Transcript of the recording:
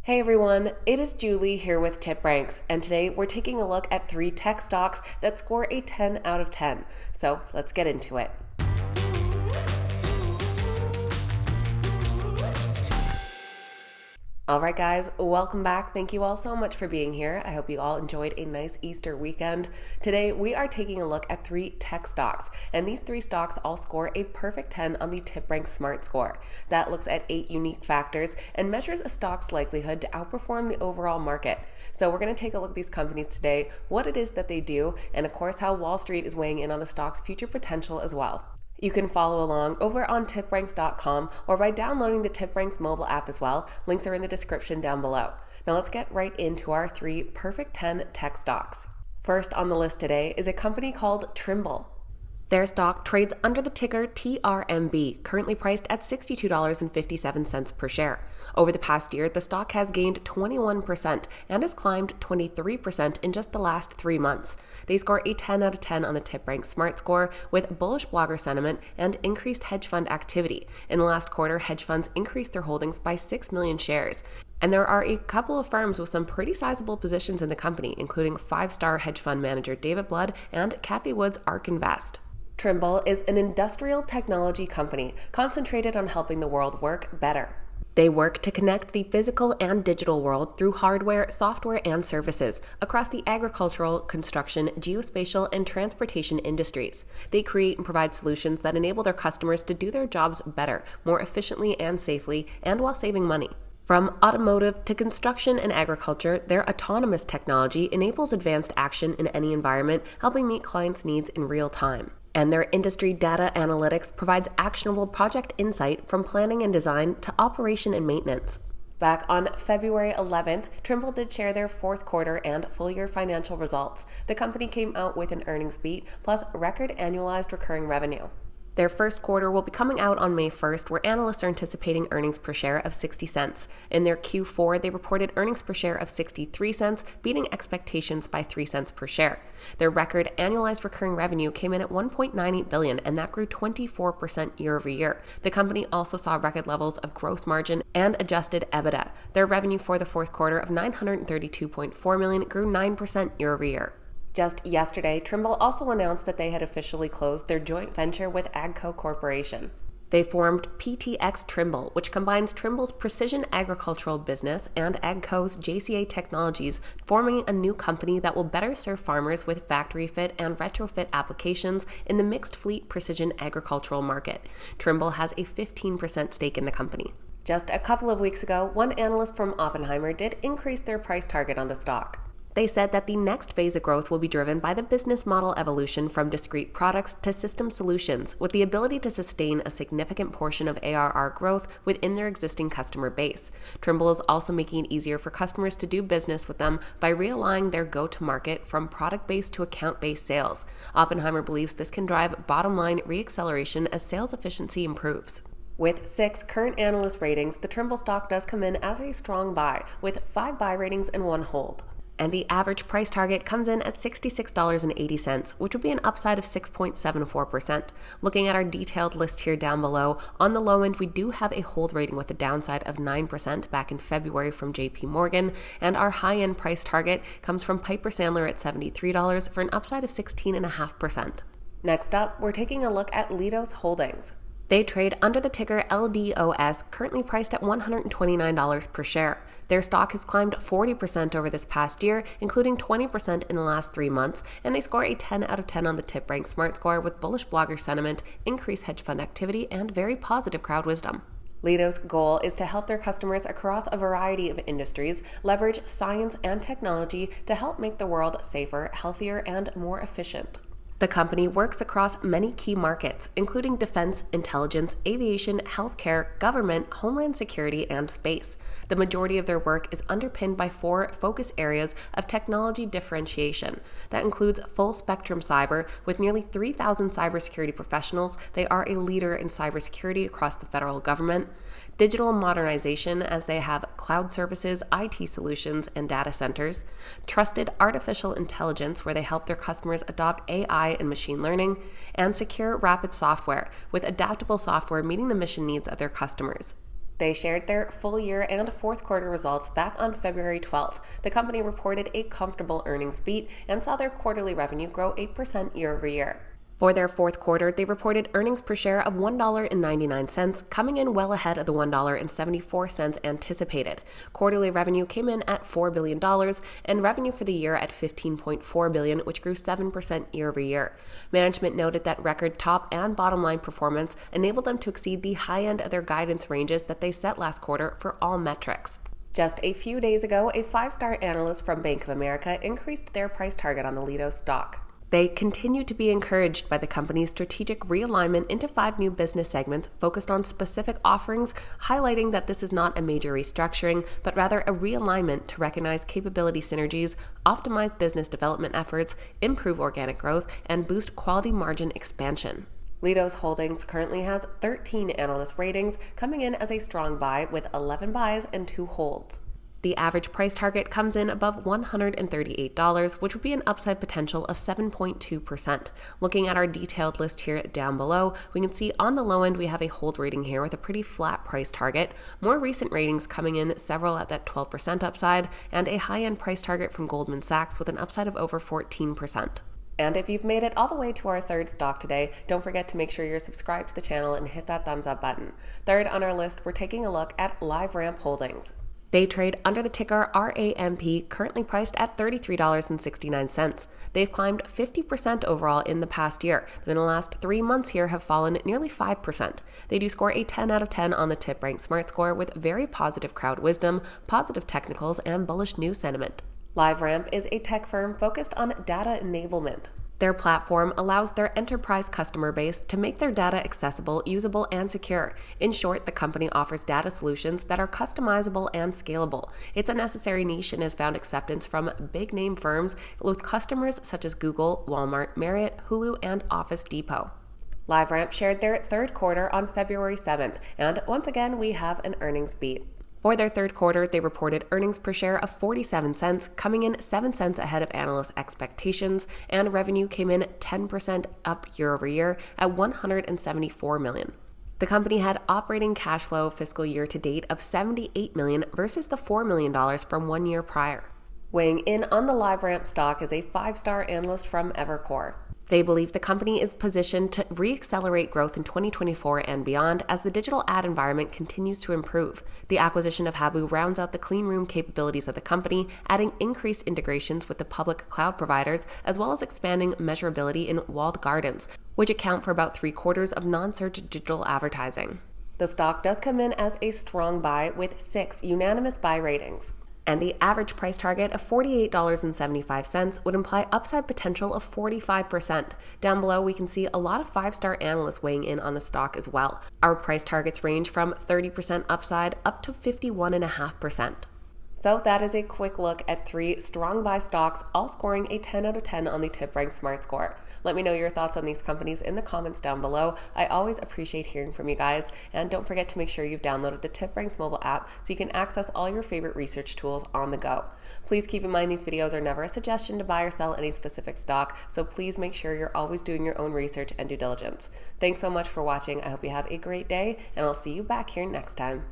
Hey everyone, it is Julie here with TipRanks, and today we're taking a look at 3 tech stocks that score a 10 out of 10. So let's get into it. Alright guys, welcome back. Thank you all so much for being here. I hope you all enjoyed a nice Easter weekend. Today we are taking a look at 3 tech stocks, and these 3 stocks all score a perfect 10 on the TipRanks Smart Score. That looks at 8 unique factors and measures a stock's likelihood to outperform the overall market. So we're going to take a look at these companies today, what it is that they do, and of course how Wall Street is weighing in on the stock's future potential as well. You can follow along over on TipRanks.com or by downloading the TipRanks mobile app as well. Links are in the description down below. Now let's get right into our 3 perfect 10 tech stocks. First on the list today is a company called Trimble. Their stock trades under the ticker TRMB, currently priced at $62.57 per share. Over the past year, the stock has gained 21% and has climbed 23% in just the last 3 months. They score a 10 out of 10 on the TipRanks Smart Score with bullish blogger sentiment and increased hedge fund activity. In the last quarter, hedge funds increased their holdings by 6 million shares. And there are a couple of firms with some pretty sizable positions in the company, including 5-star hedge fund manager David Blood and Cathie Wood's ARK Invest. Trimble is an industrial technology company concentrated on helping the world work better. They work to connect the physical and digital world through hardware, software, and services across the agricultural, construction, geospatial, and transportation industries. They create and provide solutions that enable their customers to do their jobs better, more efficiently and safely, and while saving money. From automotive to construction and agriculture, their autonomous technology enables advanced action in any environment, helping meet clients' needs in real time. And their industry data analytics provides actionable project insight from planning and design to operation and maintenance. Back on February 11th, Trimble did share their 4th quarter and full-year financial results. The company came out with an earnings beat plus record annualized recurring revenue. Their first quarter will be coming out on May 1st, where analysts are anticipating earnings per share of 60 cents. In their Q4, they reported earnings per share of 63 cents, beating expectations by 3 cents per share. Their record annualized recurring revenue came in at $1.98 billion, and that grew 24% year over year. The company also saw record levels of gross margin and adjusted EBITDA. Their revenue for the 4th quarter of $932.4 million grew 9% year over year. Just yesterday, Trimble also announced that they had officially closed their joint venture with AGCO Corporation. They formed PTx Trimble, which combines Trimble's precision agricultural business and AGCO's JCA technologies, forming a new company that will better serve farmers with factory fit and retrofit applications in the mixed fleet precision agricultural market. Trimble has a 15% stake in the company. Just a couple of weeks ago, one analyst from Oppenheimer did increase their price target on the stock. They said that the next phase of growth will be driven by the business model evolution from discrete products to system solutions, with the ability to sustain a significant portion of ARR growth within their existing customer base. Trimble is also making it easier for customers to do business with them by realigning their go-to-market from product-based to account-based sales. Oppenheimer believes this can drive bottom-line re-acceleration as sales efficiency improves. With 6 current analyst ratings, the Trimble stock does come in as a strong buy, with 5 buy ratings and 1 hold. And the average price target comes in at $66.80, which would be an upside of 6.74%. Looking at our detailed list here down below, on the low end we do have a hold rating with a downside of 9% back in February from JP Morgan, and our high-end price target comes from Piper Sandler at $73 for an upside of 16.5%. Next up, we're taking a look at Leidos Holdings. They trade under the ticker LDOS, currently priced at $129 per share. Their stock has climbed 40% over this past year, including 20% in the last 3 months, and they score a 10 out of 10 on the TipRanks Smart Score with bullish blogger sentiment, increased hedge fund activity, and very positive crowd wisdom. Leidos' goal is to help their customers across a variety of industries leverage science and technology to help make the world safer, healthier, and more efficient. The company works across many key markets, including defense, intelligence, aviation, healthcare, government, homeland security, and space. The majority of their work is underpinned by 4 focus areas of technology differentiation. That includes full-spectrum cyber. With nearly 3,000 cybersecurity professionals, they are a leader in cybersecurity across the federal government. Digital modernization, as they have cloud services, IT solutions, and data centers. Trusted artificial intelligence, where they help their customers adopt AI and machine learning, and secure rapid software, with adaptable software meeting the mission needs of their customers. They shared their full year and fourth quarter results back on February 12th. The company reported a comfortable earnings beat and saw their quarterly revenue grow 8% year over year. For their fourth quarter, they reported earnings per share of $1.99, coming in well ahead of the $1.74 anticipated. Quarterly revenue came in at $4 billion, and revenue for the year at $15.4 billion, which grew 7% year over year. Management noted that record top and bottom line performance enabled them to exceed the high end of their guidance ranges that they set last quarter for all metrics. Just a few days ago, a five-star analyst from Bank of America increased their price target on the Leidos stock. They continue to be encouraged by the company's strategic realignment into 5 new business segments focused on specific offerings, highlighting that this is not a major restructuring, but rather a realignment to recognize capability synergies, optimize business development efforts, improve organic growth, and boost quality margin expansion. Leidos Holdings currently has 13 analyst ratings, coming in as a strong buy with 11 buys and 2 holds. The average price target comes in above $138, which would be an upside potential of 7.2%. Looking at our detailed list here down below, we can see on the low end we have a hold rating here with a pretty flat price target. More recent ratings coming in, several at that 12% upside, and a high-end price target from Goldman Sachs with an upside of over 14%. And if you've made it all the way to our third stock today, don't forget to make sure you're subscribed to the channel and hit that thumbs up button. Third on our list, we're taking a look at LiveRamp Holdings. They trade under the ticker RAMP, currently priced at $33.69. They've climbed 50% overall in the past year, but in the last 3 months here have fallen nearly 5%. They do score a 10 out of 10 on the TipRanks Smart Score with very positive crowd wisdom, positive technicals, and bullish news sentiment. LiveRamp is a tech firm focused on data enablement. Their platform allows their enterprise customer base to make their data accessible, usable, and secure. In short, the company offers data solutions that are customizable and scalable. It's a necessary niche and has found acceptance from big-name firms with customers such as Google, Walmart, Marriott, Hulu, and Office Depot. LiveRamp shared their third quarter on February 7th, and once again, we have an earnings beat. For their third quarter, they reported earnings per share of 47 cents, coming in 7 cents ahead of analyst expectations, and revenue came in 10% up year over year at $174 million. The company had operating cash flow fiscal year to date of $78 million versus the $4 million from 1 year prior. Weighing in on the LiveRamp stock is a 5-star analyst from Evercore. They believe the company is positioned to re-accelerate growth in 2024 and beyond as the digital ad environment continues to improve. The acquisition of Habu rounds out the clean room capabilities of the company, adding increased integrations with the public cloud providers, as well as expanding measurability in walled gardens, which account for about 3/4 of non-search digital advertising. The stock does come in as a strong buy with 6 unanimous buy ratings. And the average price target of $48.75 would imply upside potential of 45%. Down below, we can see a lot of 5-star analysts weighing in on the stock as well. Our price targets range from 30% upside up to 51.5%. So that is a quick look at 3 strong buy stocks, all scoring a 10 out of 10 on the TipRanks Smart Score. Let me know your thoughts on these companies in the comments down below. I always appreciate hearing from you guys. And don't forget to make sure you've downloaded the TipRanks mobile app so you can access all your favorite research tools on the go. Please keep in mind these videos are never a suggestion to buy or sell any specific stock, so please make sure you're always doing your own research and due diligence. Thanks so much for watching. I hope you have a great day, and I'll see you back here next time.